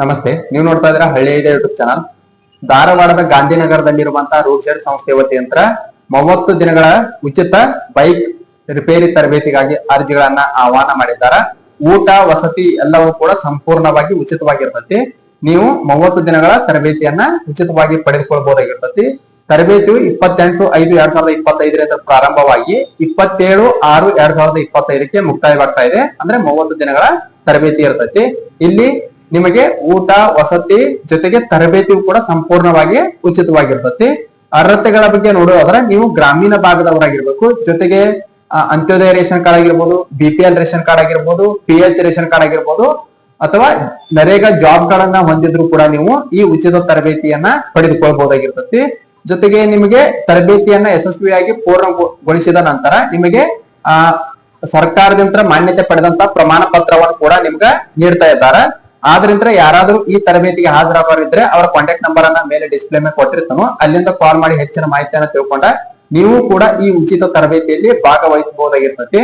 ನಮಸ್ತೆ, ನೀವು ನೋಡ್ತಾ ಇದ್ದೀರಾ ಹಳ್ಳಿ ಇದೆ ಯೂಟ್ಯೂಬ್ ಚಾನಲ್. ಧಾರವಾಡದ ಗಾಂಧಿನಗರದಲ್ಲಿರುವಂತಹ ರೂಡ್ ಶೇಡ್ ಸಂಸ್ಥೆ ವತಿಯಿಂದ 30 ದಿನಗಳ ಉಚಿತ ಬೈಕ್ ರಿಪೇರಿ ತರಬೇತಿಗಾಗಿ ಅರ್ಜಿಗಳನ್ನ ಆಹ್ವಾನ ಮಾಡಿದ್ದಾರೆ. ಊಟ ವಸತಿ ಎಲ್ಲವೂ ಕೂಡ ಸಂಪೂರ್ಣವಾಗಿ ಉಚಿತವಾಗಿರ್ತತಿ. ನೀವು 30 ದಿನಗಳ ತರಬೇತಿಯನ್ನ ಉಚಿತವಾಗಿ ಪಡೆದುಕೊಳ್ಳಬಹುದಾಗಿರ್ತತಿ. ತರಬೇತಿಯು 28/5/2025 ಪ್ರಾರಂಭವಾಗಿ 27/6/2025 ಮುಕ್ತಾಯವಾಗ್ತಾ ಇದೆ. ಅಂದ್ರೆ 30 ದಿನಗಳ ತರಬೇತಿ ಇರ್ತೈತಿ. ಇಲ್ಲಿ ನಿಮಗೆ ಊಟ ವಸತಿ ಜೊತೆಗೆ ತರಬೇತಿಯು ಕೂಡ ಸಂಪೂರ್ಣವಾಗಿ ಉಚಿತವಾಗಿರ್ತತಿ. ಅರ್ಹತೆಗಳ ಬಗ್ಗೆ ನೋಡೋದಾದ್ರೆ ನೀವು ಗ್ರಾಮೀಣ ಭಾಗದವರಾಗಿರ್ಬೇಕು, ಜೊತೆಗೆ ಅಂತ್ಯೋದಯ ರೇಷನ್ ಕಾರ್ಡ್ ಆಗಿರ್ಬೋದು, BPL ರೇಷನ್ ಕಾರ್ಡ್ ಆಗಿರ್ಬೋದು, PH ರೇಷನ್ ಕಾರ್ಡ್ ಆಗಿರ್ಬೋದು, ಅಥವಾ ನರೇಗಾ ಜಾಬ್ ಗಳನ್ನ ಹೊಂದಿದ್ರು ಕೂಡ ನೀವು ಈ ಉಚಿತ ತರಬೇತಿಯನ್ನ ಪಡೆದುಕೊಳ್ಬಹುದಾಗಿರ್ತತಿ. ಜೊತೆಗೆ ನಿಮಗೆ ತರಬೇತಿಯನ್ನ ಯಶಸ್ವಿಯಾಗಿ ಪೂರ್ಣಗೊಳಿಸಿದ ನಂತರ ನಿಮಗೆ ಸರ್ಕಾರದಿಂದ ಮಾನ್ಯತೆ ಪಡೆದಂತ ಪ್ರಮಾಣ ಪತ್ರವನ್ನು ಕೂಡ ನಿಮ್ಗೆ ನೀಡ್ತಾ ಇದ್ದಾರೆ. ಆದ್ರಿಂದ ಯಾರಾದ್ರೂ ಈ ತರಬೇತಿಗೆ ಹಾಜರಾಗೋರಿದ್ರೆ ಅವರ ಕಾಂಟ್ಯಾಕ್ಟ್ ನಂಬರ್ ಅನ್ನ ಮೇಲೆ ಡಿಸ್ಪ್ಲೇ ಮೇಲೆ ಕೊಟ್ಟಿರ್ತಾನೋ, ಅಲ್ಲಿಂದ ಕಾಲ್ ಮಾಡಿ ಹೆಚ್ಚಿನ ಮಾಹಿತಿಯನ್ನ ತಿಳ್ಕೊಂಡ ನೀವು ಕೂಡ ಈ ಉಚಿತ ತರಬೇತಿಯಲ್ಲಿ ಭಾಗವಹಿಸಬಹುದಾಗಿರ್ತತಿ.